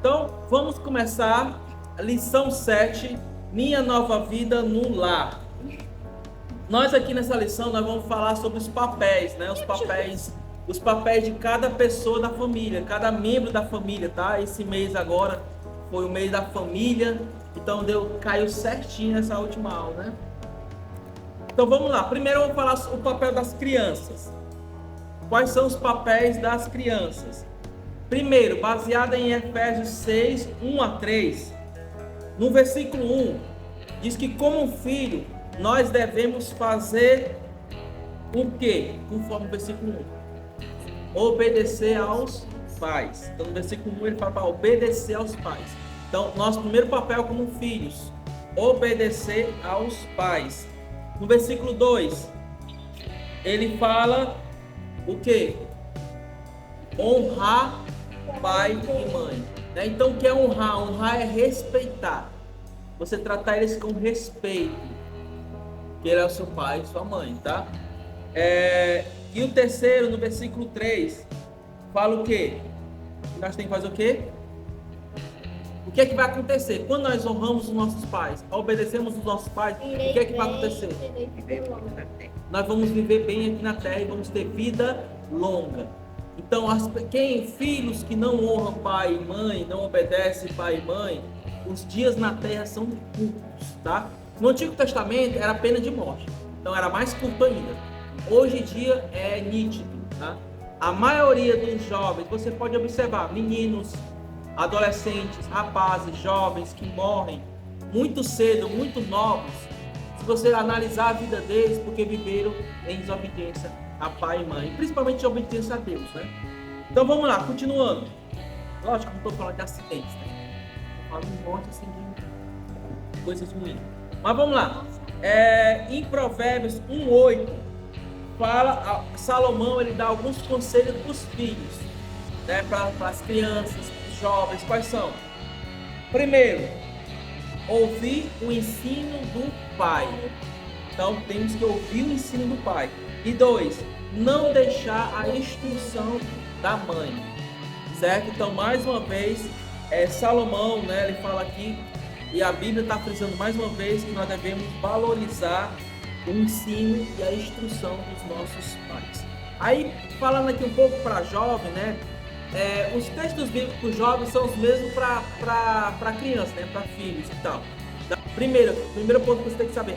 Então, vamos começar a lição 7, Minha Nova Vida no Lar. Nós aqui nessa lição, nós vamos falar sobre os papéis, né? Os papéis de cada pessoa da família, cada membro da família, tá? Esse mês agora foi o mês da família, então caiu certinho essa última aula, né? Então vamos lá, primeiro eu vou falar o papel das crianças. Quais são os papéis das crianças? Primeiro, baseada em Efésios 6, 1 a 3, no versículo 1, diz que como um filho, nós devemos fazer o quê? Conforme o versículo 1. Obedecer aos pais. Então no versículo 1 ele fala para obedecer aos pais. Então, nosso primeiro papel como filhos, obedecer aos pais. No versículo 2, ele fala o quê? Honrar pai e mãe. Então, o que é honrar? Honrar é respeitar. Você tratar eles com respeito. Que ele é o seu pai e sua mãe, tá? E o terceiro, no versículo 3, fala o quê? Nós temos que fazer o quê? O que é que vai acontecer? Quando nós honramos os nossos pais, obedecemos os nossos pais, o que é que vai acontecer? Nós vamos viver bem aqui na terra e vamos ter vida longa. Então, filhos que não honram pai e mãe, não obedecem pai e mãe, os dias na terra são curtos, tá? No Antigo Testamento era pena de morte, então era mais curto ainda. Hoje em dia é nítido, tá? A maioria dos jovens, você pode observar, meninos, adolescentes, rapazes, jovens que morrem muito cedo, muito novos, se você analisar a vida deles, porque viveram em desobediência a pai e mãe, principalmente obediência a Deus, né? Então vamos lá, continuando. Lógico que não estou falando de acidentes, né? Estou falando de morte assim, de coisas ruins. Mas vamos lá. Em Provérbios 1:8, Salomão ele dá alguns conselhos para os filhos, né? Para as crianças, para os jovens. Quais são? Primeiro, ouvir o ensino do pai. Então temos que ouvir o ensino do pai. E 2, não deixar a instrução da mãe, certo? Então, mais uma vez, Salomão, né, ele fala aqui, e a Bíblia está frisando mais uma vez que nós devemos valorizar o ensino e a instrução dos nossos pais. Aí, falando aqui um pouco para jovem, né, os textos bíblicos jovens são os mesmos para criança, né, para filhos e tal. Primeiro ponto que você tem que saber,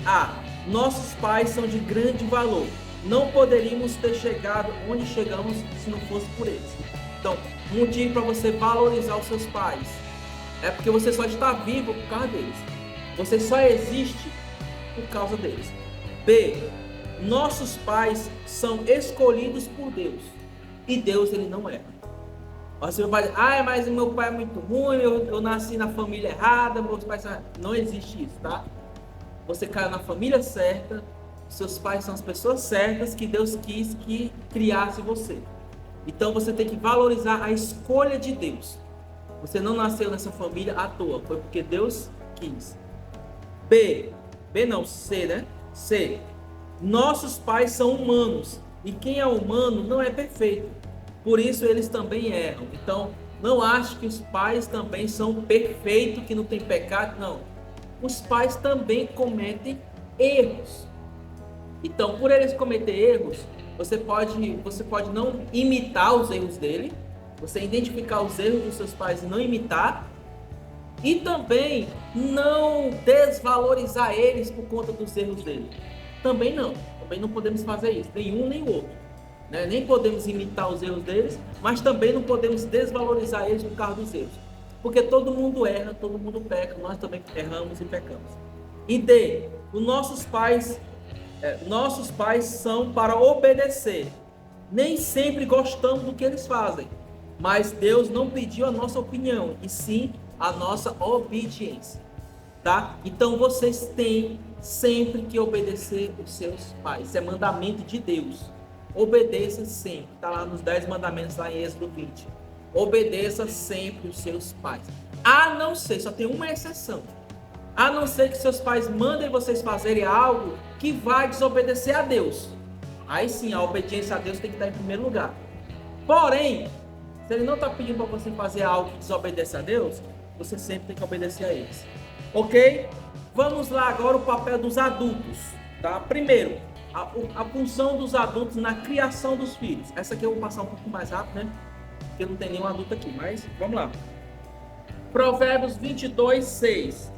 nossos pais são de grande valor. Não poderíamos ter chegado onde chegamos se não fosse por eles. Então, um motivo para você valorizar os seus pais é porque você só está vivo por causa deles. Você só existe por causa deles. B, nossos pais são escolhidos por Deus. E Deus, ele não erra. Você vai dizer, mas meu pai é muito ruim, eu nasci na família errada, meus pais são... Não existe isso, tá? Você caiu na família certa, seus pais são as pessoas certas que Deus quis que criasse você. Então você tem que valorizar a escolha de Deus. Você não nasceu nessa família à toa, foi porque Deus quis. C, né? C. Nossos pais são humanos e quem é humano não é perfeito. Por isso eles também erram. Então não ache que os pais também são perfeitos, que não tem pecado. Não. Os pais também cometem erros. Então, por eles cometer erros, você pode não imitar os erros dele, você identificar os erros dos seus pais e não imitar, e também não desvalorizar eles por conta dos erros dele. Também não podemos fazer isso, nenhum nem o outro, né? Nem podemos imitar os erros deles, mas também não podemos desvalorizar eles por causa dos erros, porque todo mundo erra, todo mundo peca, nós também erramos e pecamos. E D, nossos pais são para obedecer. Nem sempre gostamos do que eles fazem, mas Deus não pediu a nossa opinião, e sim a nossa obediência, tá? Então vocês têm sempre que obedecer os seus pais. Isso é mandamento de Deus. Obedeça sempre. Está lá nos 10 mandamentos, lá em Êxodo 20. Obedeça sempre os seus pais. A não ser, só tem uma exceção. A não ser que seus pais mandem vocês fazerem algo que vai desobedecer a Deus. Aí sim, a obediência a Deus tem que estar em primeiro lugar. Porém, Se ele não está pedindo para você fazer algo que desobedece a Deus, você sempre tem que obedecer a eles. Ok? Vamos lá agora o papel dos adultos. Tá? Primeiro, a função dos adultos na criação dos filhos. Essa aqui eu vou passar um pouco mais rápido, né? Porque não tem nenhum adulto aqui, mas vamos lá. Provérbios 22, 6.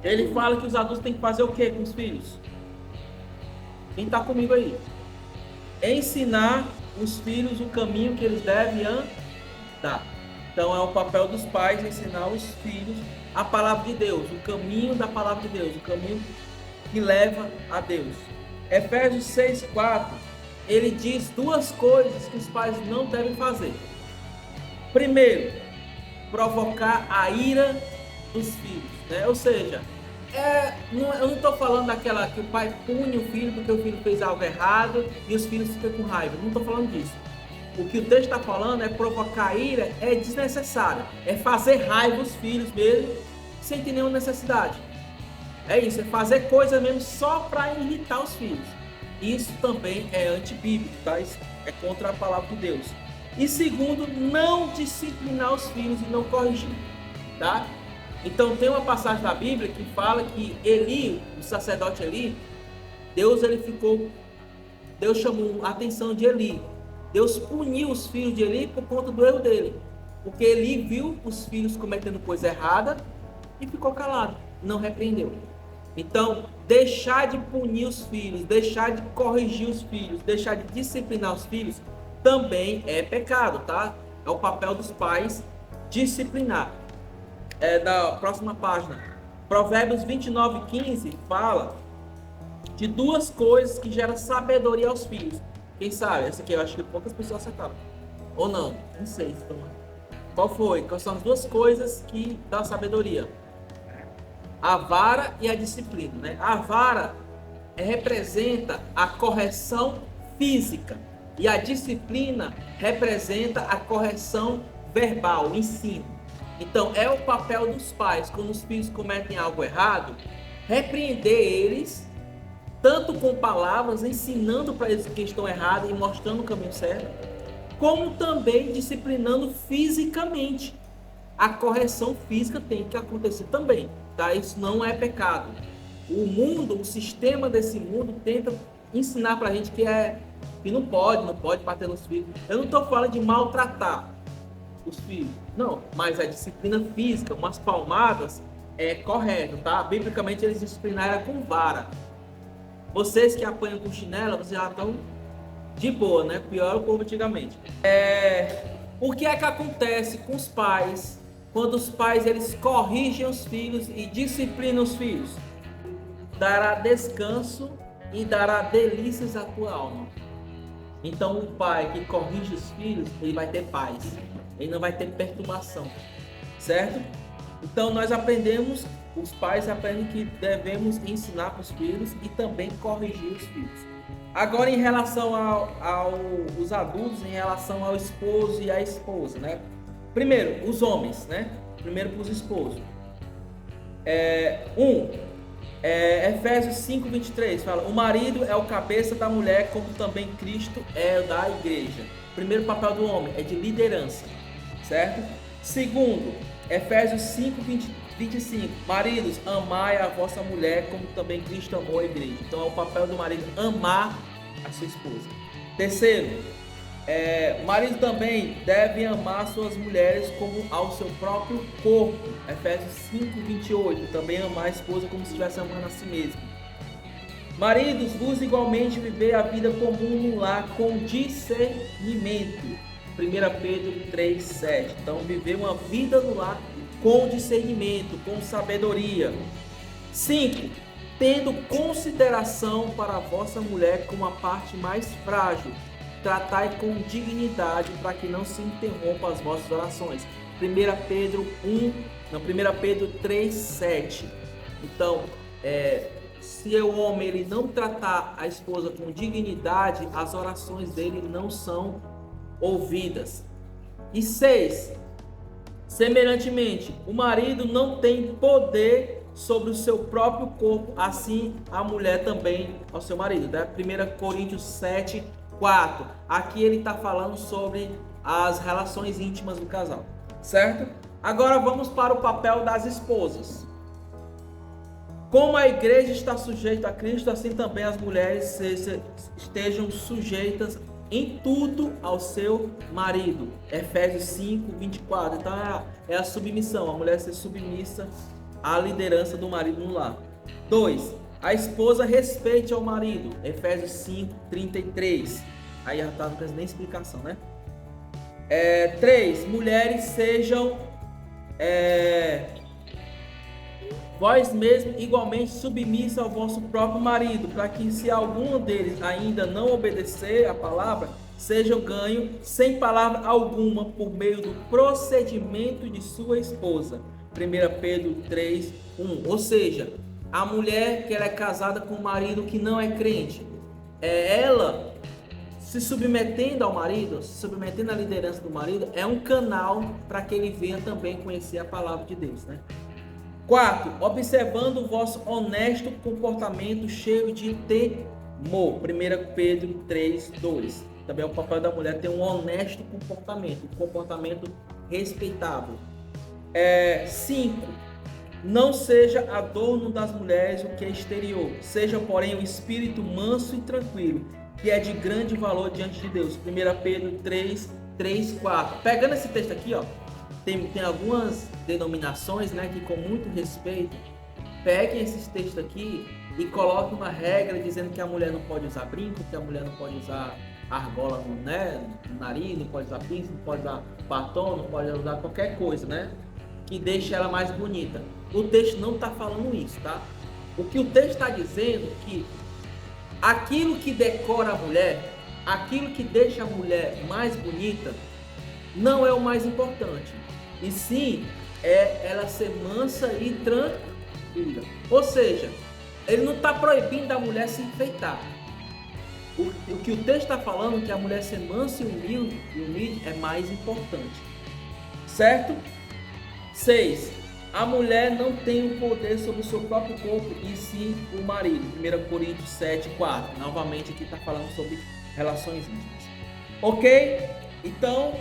Ele fala que os adultos têm que fazer o que com os filhos? Quem está comigo aí? Ensinar os filhos o caminho que eles devem andar. Então é o papel dos pais ensinar os filhos a palavra de Deus, o caminho da palavra de Deus, o caminho que leva a Deus. Efésios 6:4, ele diz duas coisas que os pais não devem fazer. Primeiro, provocar a ira dos filhos, né? Ou seja, eu não estou falando daquela que o pai pune o filho porque o filho fez algo errado e os filhos ficam com raiva. Não estou falando disso. O que o texto está falando é provocar ira, é desnecessário. É fazer raiva os filhos mesmo, sem ter nenhuma necessidade. É isso, é fazer coisa mesmo só para irritar os filhos. Isso também é antibíblico, tá? Isso é contra a palavra de Deus. E segundo, não disciplinar os filhos e não corrigir, tá? Então tem uma passagem da Bíblia que fala que Eli, o sacerdote Eli, Deus chamou a atenção de Eli. Deus puniu os filhos de Eli por conta do erro dele. Porque Eli viu os filhos cometendo coisa errada e ficou calado, não repreendeu. Então, deixar de punir os filhos, deixar de corrigir os filhos, deixar de disciplinar os filhos também é pecado, tá? É o papel dos pais disciplinar. Da próxima página. Provérbios 29:15 fala de duas coisas que geram sabedoria aos filhos. Quem sabe? Essa aqui eu acho que poucas pessoas acertaram. Ou não? Não sei. Qual foi? Quais são as duas coisas que dão sabedoria? A vara e a disciplina, né? A vara representa a correção física e a disciplina representa a correção verbal, o ensino. Então é o papel dos pais, quando os filhos cometem algo errado, repreender eles, tanto com palavras, ensinando para eles que estão errados e mostrando o caminho certo, como também disciplinando fisicamente. A correção física tem que acontecer também, tá? Isso não é pecado. O mundo, o sistema desse mundo tenta ensinar para a gente que não pode bater nos filhos. Eu não estou falando de maltratar os filhos, não, mas a disciplina física, umas palmadas, é correto, tá? Biblicamente eles disciplinaram com vara. Vocês que apanham com chinela, vocês já estão de boa, né? Pior o povo antigamente. O que é que acontece com os pais quando os pais eles corrigem os filhos e disciplinam os filhos? Dará descanso e dará delícias à tua alma. Então o pai que corrige os filhos, ele vai ter paz. Ele não vai ter perturbação, certo? Então nós aprendemos, os pais aprendem que devemos ensinar para os filhos e também corrigir os filhos. Agora em relação aos adultos, em relação ao esposo e à esposa, né? Primeiro, os homens, né? Primeiro para os esposos. Efésios 5:23 fala: o marido é o cabeça da mulher, como também Cristo é da igreja. Primeiro papel do homem é de liderança, certo? Segundo, Efésios 5:25, maridos, amai a vossa mulher, como também Cristo amou a igreja. Então é o papel do marido amar a sua esposa. Terceiro, marido também deve amar suas mulheres como ao seu próprio corpo. Efésios 5:28, também amar a esposa como se estivesse amando a si mesmo. Maridos, vos igualmente viver a vida comum no lar com discernimento. 1 Pedro 3:7. Então viver uma vida no lar com discernimento, com sabedoria. 5. Tendo consideração para a vossa mulher como a parte mais frágil, tratai com dignidade para que não se interrompam as vossas orações. 1 Pedro 3:7. Então, se o homem ele não tratar a esposa com dignidade, as orações dele não são ouvidas. E 6. Semelhantemente, o marido não tem poder sobre o seu próprio corpo, assim a mulher também ao seu marido. 1 Coríntios 7:4. Aqui ele está falando sobre as relações íntimas do casal, certo? Agora vamos para o papel das esposas. Como a igreja está sujeita a Cristo, assim também as mulheres estejam sujeitas em tudo ao seu marido. Efésios 5, 24. Então é a submissão, a mulher ser submissa à liderança do marido no lar. 2. A esposa respeite ao marido. Efésios 5, 33. Aí já está, não precisa nem explicação, né? 3. Mulheres sejam vós mesmos igualmente submissa ao vosso próprio marido, para que se algum deles ainda não obedecer a palavra, sejam ganho sem palavra alguma por meio do procedimento de sua esposa. 1 Pedro 3, 1. Ou seja, a mulher que ela é casada com um marido que não é crente, ela se submetendo ao marido, se submetendo à liderança do marido, é um canal para que ele venha também conhecer a palavra de Deus, né? 4. Observando o vosso honesto comportamento cheio de temor. 1 Pedro 3, 2. Também é o papel da mulher ter um honesto comportamento, um comportamento respeitável. 5. Não seja adorno das mulheres o que é exterior, seja porém o espírito manso e tranquilo, que é de grande valor diante de Deus. 1 Pedro 3, 3, 4. Pegando esse texto aqui, ó, tem algumas denominações, né, que com muito respeito peguem esses textos aqui e coloquem uma regra dizendo que a mulher não pode usar brinco, que a mulher não pode usar argola no nariz, não pode usar pinça, não pode usar batom, não pode usar qualquer coisa, né, que deixe ela mais bonita. O texto não está falando isso, tá? O que o texto está dizendo é que aquilo que decora a mulher, aquilo que deixa a mulher mais bonita, não é o mais importante. E sim, é ela ser mansa e tranquila. Ou seja, ele não está proibindo a mulher se enfeitar. O que o texto está falando é que a mulher ser mansa e humilde é mais importante. Certo? 6. A mulher não tem o poder sobre o seu próprio corpo, e sim o marido. 1 Coríntios 7, 4. Novamente aqui está falando sobre relações íntimas. Ok? Então,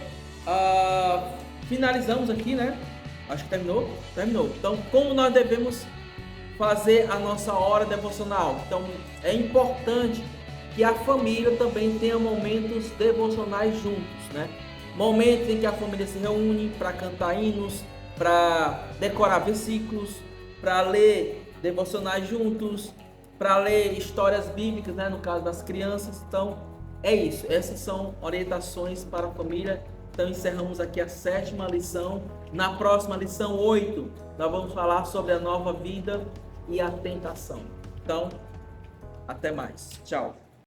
finalizamos aqui, né? Acho que terminou. Então, como nós devemos fazer a nossa hora devocional? Então, é importante que a família também tenha momentos devocionais juntos, né? Momentos em que a família se reúne para cantar hinos, para decorar versículos, para ler devocionais juntos, para ler histórias bíblicas, né? No caso das crianças. Então, é isso. Essas são orientações para a família. Então encerramos aqui a 7ª lição. Na próxima lição 8, nós vamos falar sobre a nova vida e a tentação. Então, até mais. Tchau.